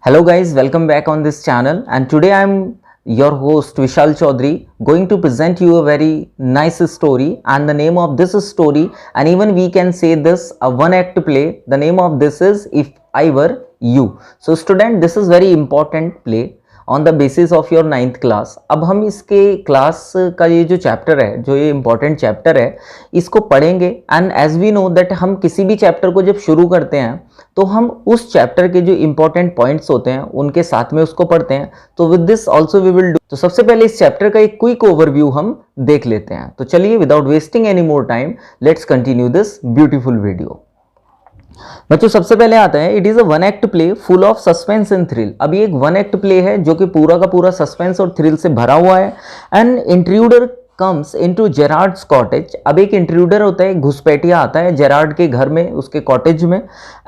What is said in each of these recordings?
Hello guys, welcome back on this channel, and today I'm your host Vishal Chaudhary going to present you a very nice story, and the name of this story, and even we can say this a one act play. The name of this is If I Were You. So student, this is very important play on the basis of your 9th class. अब हम इसके class का ये जो chapter है, जो ये important chapter है, इसको पढ़ेंगे. And as we know that हम किसी भी चैप्टर को जब शुरू करते हैं तो हम उस चैप्टर के जो इंपॉर्टेंट पॉइंट्स होते हैं उनके साथ में उसको पढ़ते हैं. तो with this also we will do. तो सबसे पहले इस चैप्टर का एक क्विक ओवरव्यू हम देख लेते हैं. तो चलिए without wasting any more time let's continue this beautiful video. बच्चों सबसे पहले आता है it is a one act play full of suspense and thrill. अब ये एक वन एक्ट प्ले है जो कि पूरा का पूरा सस्पेंस और थ्रिल से भरा हुआ है. And intruder comes into Gerard's cottage. अब एक इंट्रूडर होता है, घुसपैठिया आता है जेरार्ड के घर में, उसके कॉटेज में.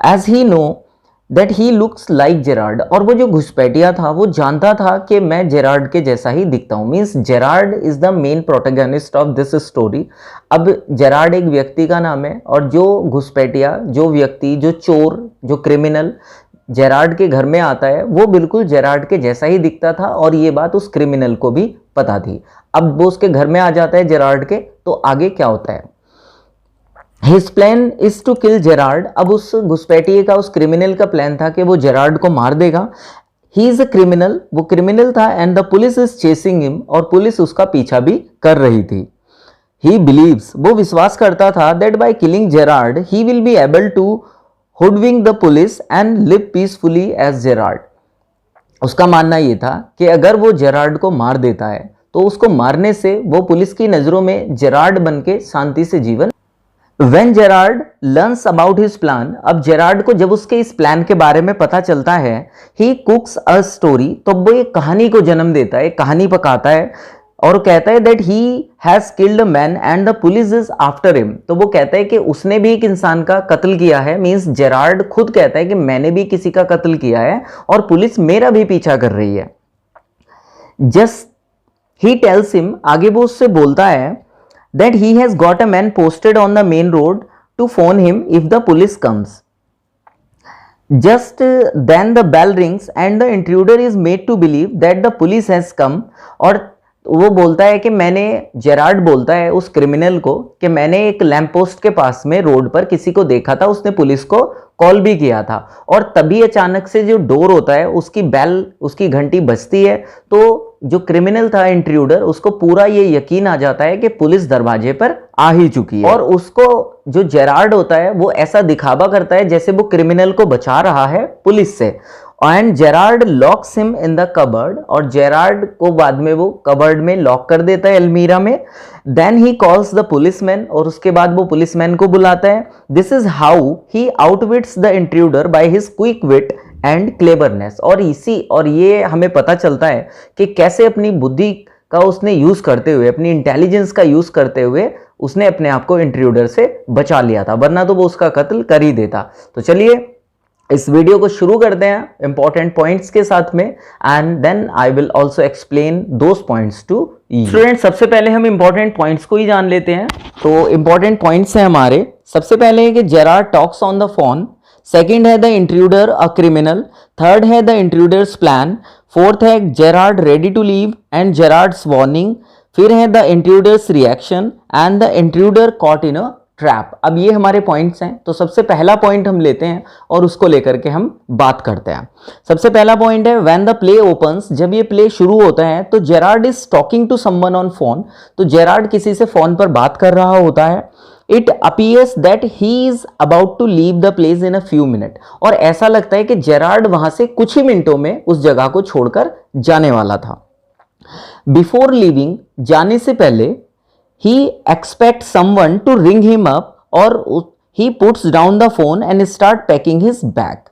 As he know that he looks like Gerard. और वो जो घुसपैठिया था वो जानता था कि मैं जेरार्ड के जैसा ही दिखता हूँ. Means Gerard is the main protagonist of this story. अब जेरार्ड एक व्यक्ति का नाम है और जो घुसपैठिया, जो व्यक्ति, जो चोर, जो क्रिमिनल जेरार्ड के घर में आता है वो बिल्कुल जेरार्ड के जैसा ही दिखता था और ये बात उस क्रिमिनल को भी पता थी. अब वो उसके घर में आ जाता है जेरार्ड के. तो आगे क्या होता है? His plan is to kill Gerard. अब उस घुसपैठिए का, उस क्रिमिनल का प्लान था कि वो जेरार्ड को मार देगा. He is a criminal, वो क्रिमिनल था. And the police is chasing him, और पुलिस उसका पीछा भी कर रही थी. He believes, वो विश्वास करता था that by killing Gerard he will be able to hoodwink the police and live peacefully as Gerard. उसका मानना ये था कि अगर वो जेरार्ड को मार देता है तो उसको मारने से वो पुलिस की नजरों में जेरार्ड बन के शांति से जीवन. When Gerard learns about his plan, अब जेरार्ड को जब उसके इस प्लान के बारे में पता चलता है, he cooks a story, तो वो एक कहानी को जन्म देता है, कहानी पकाता है और कहता है that he has killed a man and the police is after him. तो वो कहता है कि उसने भी एक इंसान का कत्ल किया है. मीन्स जेरार्ड खुद कहता है कि मैंने भी किसी का कत्ल किया है और पुलिस मेरा भी पीछा कर रही है. Just he tells him, आगे वो उससे बोलता है that he has got a man posted on the main road to phone him if the police comes. Just then the bell rings and the intruder is made to believe that the police has come. और वो बोलता है कि Gerrard बोलता है उस criminal को कि मैंने एक लैंप पोस्ट के पास में रोड पर किसी को देखा था, उसने पुलिस को कॉल भी किया था. और तभी अचानक से जो डोर होता है उसकी बेल, उसकी घंटी बजती है. तो जो क्रिमिनल था इंट्रूडर, उसको पूरा ये यकीन आ जाता है कि पुलिस दरवाजे पर आ ही चुकी है. और उसको जो जेरार्ड होता है वो ऐसा दिखावा करता है जैसे वो क्रिमिनल को बचा रहा है पुलिस से. And Gerard locks him in the cupboard, और जेरार्ड को बाद में वो कबर्ड में लॉक कर देता है, अलमीरा में. Then he calls the policeman, और उसके बाद वो पुलिसमैन को बुलाता है. This is how he outwits the intruder by his quick wit and cleverness. और ये हमें पता चलता है कि कैसे अपनी बुद्धि का उसने यूज करते हुए, अपनी इंटेलिजेंस का यूज करते हुए उसने अपने आप को इंट्रूडर से बचा लिया था, वरना तो वो उसका कत्ल कर ही देता. तो चलिए इस वीडियो को शुरू करते हैं इंपॉर्टेंट पॉइंट्स के साथ में, and then I will also explain those points to you. Student सबसे पहले हम इंपॉर्टेंट पॉइंट्स को ही जान लेते हैं. तो इंपॉर्टेंट पॉइंट्स हैं हमारे. सबसे पहले है कि Gerard talks on the phone. Second है the intruder a criminal. Third है द इंट्रूडर्स प्लान. फोर्थ है Gerard ready to leave and Gerard's warning. फिर है the intruder's reaction and the intruder caught in a trap. अब ये हमारे points हैं. तो सबसे पहला पॉइंट हम लेते हैं और उसको लेकर के हम बात करते हैं. सबसे पहला पॉइंट है व्हेन द प्ले ओपन्स. जब ये प्ले शुरू होता है तो Gerard is talking to someone on phone. तो जेरार्ड किसी से फोन पर बात कर रहा होता है. It appears that he is about to leave the place in a few minute. और ऐसा लगता है कि जेरार्ड वहां से कुछ ही मिनटों में उस जगह को छोड़कर जाने वाला था. बिफोर लीविंग, जाने से पहले, he expects someone to ring him up, or he puts down the phone and start packing his bag.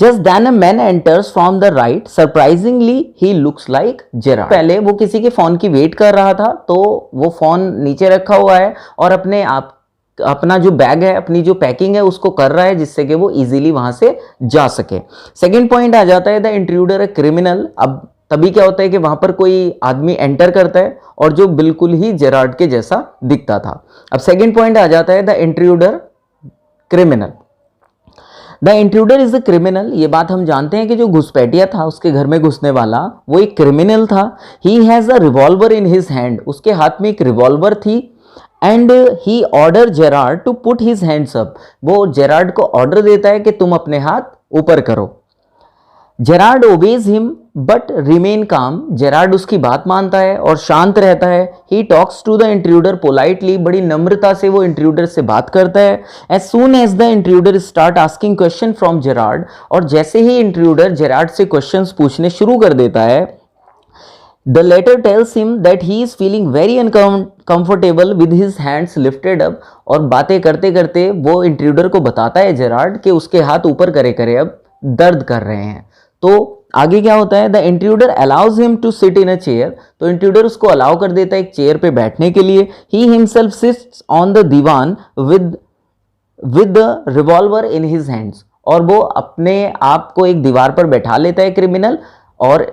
Just then a man enters from the right. Surprisingly, he looks like Gerard. पहले वो किसी के phone की wait कर रहा था, तो वो फोन नीचे रखा हुआ है और अपना जो बैग है, अपनी जो पैकिंग है उसको कर रहा है जिससे कि वो इजीली वहां से जा सके. सेकेंड पॉइंट आ जाता है द इंट्रूडर अ क्रिमिनल. अब तभी क्या होता है कि वहां पर कोई आदमी एंटर करता है और जो बिल्कुल ही जेरार्ड के जैसा दिखता था. अब सेकंड पॉइंट आ जाता है the intruder criminal. The intruder is a criminal, ये बात हम जानते हैं कि जो घुसपैठिया था उसके घर में घुसने वाला वो एक क्रिमिनल था। He has a revolver in his hand, उसके हाथ में एक रिवॉल्वर थी। And he order Gerard to put his hands up, वो जेरार्ड को ऑर्डर देता है कि तुम अपने हाथ ऊपर करो। Gerard obeys him but remain calm, Gerard उसकी बात मानता है और शांत रहता है। He talks to the intruder politely, बड़ी नम्रता से वो इंट्रूडर से बात करता है। As soon as the intruder start asking question from Gerard, और जैसे ही इंट्रूडर जेरार्ड से क्वेश्चंस पूछने शुरू कर देता है, the latter tells him that he is feeling very uncomfortable with his hands lifted up, और बातें करते करते वो इंट्रूडर को बताता है जेरार्ड कि उसके हाथ ऊपर करे करे अब दर्द कर रहे हैं। तो आगे क्या होता है, the intruder allows him to sit in a chair, तो इंट्रूडर उसको अलाउ कर देता है एक चेयर पे बैठने के लिए। He himself sits on the divan with the revolver in his hands, और वो अपने आप को एक दीवार पर बैठा लेता है क्रिमिनल, और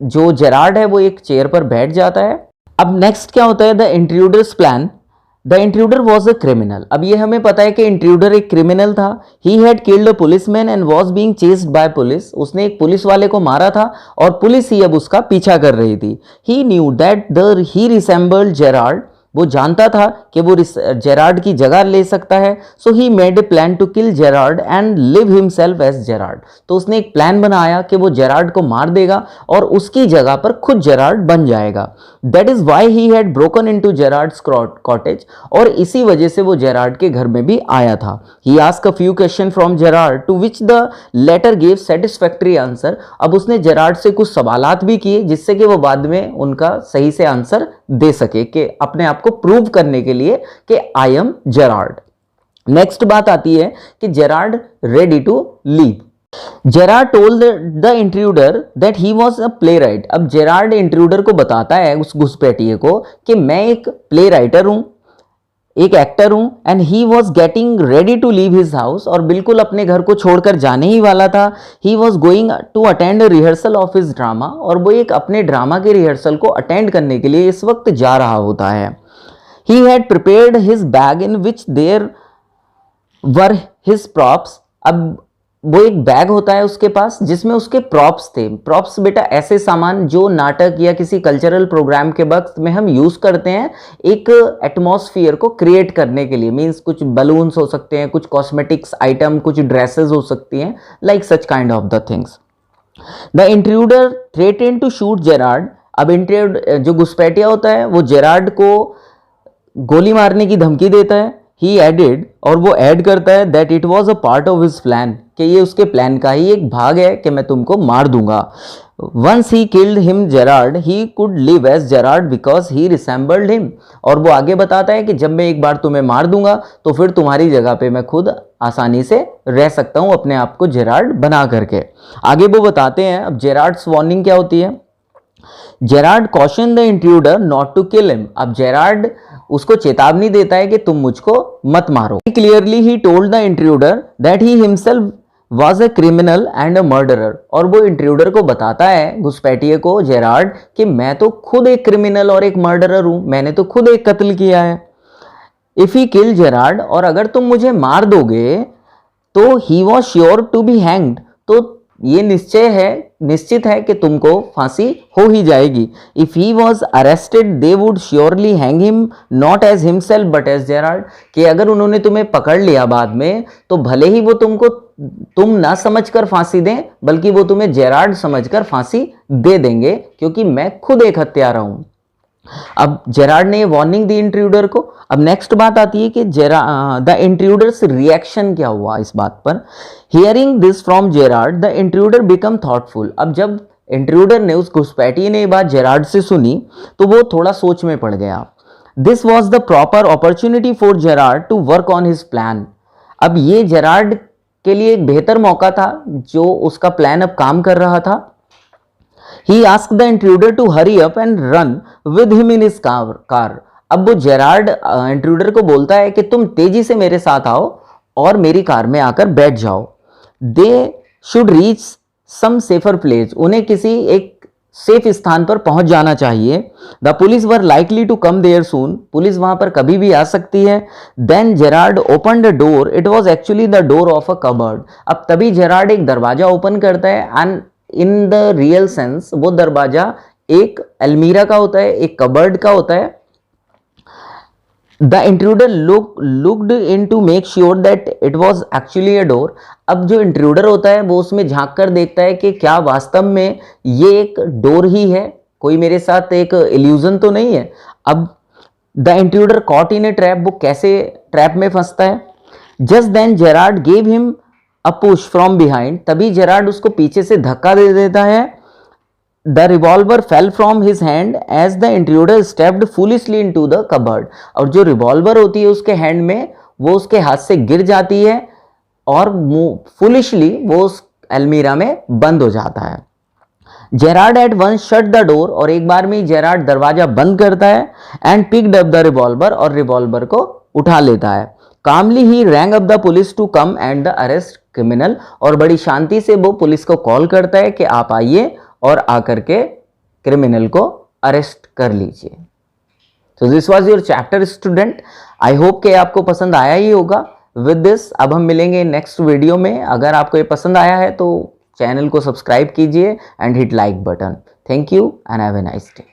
जो जेरार्ड है वो एक चेयर पर बैठ जाता है। अब नेक्स्ट क्या होता है, the intruder's plan. The intruder was a criminal, अब ये हमें पता है कि इंट्रूडर एक क्रिमिनल था। He had killed a policeman and was being chased by police, उसने एक पुलिस वाले को मारा था और पुलिस ही अब उसका पीछा कर रही थी। ही न्यू दैट ही रिसेंबल्ड जेरार्ड, वो जानता था कि वो जेरार्ड की जगह ले सकता है। So he made a plan to kill Gerard and live himself as Gerard, तो उसने एक प्लान बनाया कि वो जेरार्ड को मार देगा और उसकी जगह पर खुद जेरार्ड बन जाएगा। That is why he had broken into Gerard's cottage, और इसी वजह से वो जेरार्ड के घर में भी आया था। He asked a few question from Gerard to which the letter gave satisfactory answer, अब उसने जेरार्ड से कुछ सवालात भी किए जिससे कि वो बाद में उनका सही से आंसर दे सके, कि अपने आप को प्रूव करने के लिए कि आई एम जेरार्ड। नेक्स्ट बात आती है कि Gerard ready to leave. Gerard told the intruder that he was a playwright, अब जेरार्ड इंट्रूडर को बताता है उस घुसपैठिए को कि मैं एक प्ले राइटर हूं, एक एक्टर हूं, and he was getting ready to leave his house, और बिल्कुल अपने घर को छोड़कर जाने ही वाला था। He was going to attend rehearsal of his drama, और वो एक अपने ड्रामा के रिहर्सल को अटेंड करने के लिए इस वक्त जा रहा होता है। He had prepared his bag in which there were his props, अब वो एक बैग होता है उसके पास जिसमें उसके प्रॉप्स थे। प्रॉप्स बेटा ऐसे सामान जो नाटक या किसी कल्चरल प्रोग्राम के वक्त में हम यूज करते हैं एक एटमॉस्फेयर को क्रिएट करने के लिए, मींस कुछ बलून्स हो सकते हैं, कुछ कॉस्मेटिक्स आइटम, कुछ ड्रेसेस हो सकती हैं, like such kind of the things. The intruder threatened to shoot Gerard, अब इंट्रूडर जो घुसपैठिया होता है वो जेरार्ड को गोली मारने की धमकी देता है। ही एडेड, और वो ऐड करता है that it was a part of his plan, कि ये उसके प्लान का ही एक भाग है कि मैं तुमको मार दूंगा। Once he killed him Gerard he could live as Gerard because he resembled him, और वो आगे बताता है कि जब मैं एक बार तुम्हें मार दूंगा तो फिर तुम्हारी जगह पे मैं खुद आसानी से रह सकता हूं अपने आप को जेरार्ड बना करके। आगे वो बताते हैं अब जेरार्ड्स वार्निंग क्या होती है। Gerard caution the intruder not to kill him, अब जेरार्ड उसको चेतावनी देता है कि तुम मुझको मत मारो। Clearly he told the intruder that he himself was a criminal and a murderer, और वो इंट्रूडर को बताता है घुसपैठिए को जेरार्ड कि मैं तो खुद एक क्रिमिनल और एक मर्डरर हूं, मैंने तो खुद एक कत्ल किया है। इफ ही किल जेरार्ड, और अगर तुम मुझे मार दोगे तो he was sure to be hanged, तो ये निश्चित है कि तुमको फांसी हो ही जाएगी। If he was arrested they would surely hang him not as himself but as Gerard, कि अगर उन्होंने तुम्हें पकड़ लिया बाद में तो भले ही वो तुम ना समझकर फांसी दें, बल्कि वो तुम्हें जेरार्ड समझकर फांसी दे देंगे, क्योंकि मैं खुद एक हत्यारा हूं। अब जेरार्ड ने वार्निंग दी इंट्रूडर को। अब नेक्स्ट बात आती है कि द इंट्रूडर्स रिएक्शन क्या हुआ इस बात पर। Hearing this from Gerard the intruder become thoughtful, अब जब इंट्रूडर ने उस घुसपैठिए ने ये बात जेरार्ड से सुनी तो वो थोड़ा सोच में पड़ गया। This was the proper opportunity for Gerard to work on his plan, अब ये जेरार्ड के लिए एक बेहतर मौका था जो उसका प्लान अब काम कर रहा था। He asked the intruder to hurry up and run with him in his car. अब वो जेरार्ड इंट्रूडर को बोलता है कि तुम तेजी से मेरे साथ आओ और मेरी कार में आकर बैठ जाओ। They should reach some safer place. उन्हें किसी एक सेफ स्थान पर पहुंच जाना चाहिए। The police were likely to come there soon, police वहां पर कभी भी आ सकती है। Then Gerard open the door, it was actually the door of a cupboard. अब तभी जेरार्ड एक दरवाजा ओपन करता है and in the real sense वो दरवाजा एक अलमीरा का होता है, एक कबर्ड का होता है। The intruder looked in to make sure that it was actually a door. अब जो इंट्रूडर होता है वो उसमें झांक कर देखता है कि क्या वास्तव में ये एक डोर ही है, कोई मेरे साथ एक इल्यूजन तो नहीं है। अब the intruder caught in a trap, वो कैसे ट्रैप में फंसता है। Just then Gerard gave him a push from behind, तभी जेरार्ड उसको पीछे से धक्का दे देता है। The revolver fell from his hand as the intruder stepped foolishly into the cupboard। और जो रिवॉल्वर होती है उसके हैंड में वो उसके हाथ से गिर जाती है और फुलिशली वो उस अलमीरा में बंद हो जाता है। Gerard at once shut the door, और एक बार में जेरार्ड दरवाजा बंद करता है and picked up the revolver, और रिवॉल्वर को उठा लेता है। Calmly he rang up the police to come and the arrest criminal, और बड़ी शांति से वो पुलिस को कॉल करता है कि आप आइए और आकर के क्रिमिनल को अरेस्ट कर लीजिए। तो this was your chapter student, I hope कि आपको पसंद आया ही होगा। विद दिस अब हम मिलेंगे नेक्स्ट वीडियो में। अगर आपको ये पसंद आया है तो चैनल को सब्सक्राइब कीजिए and hit like button. Thank you and have a nice day.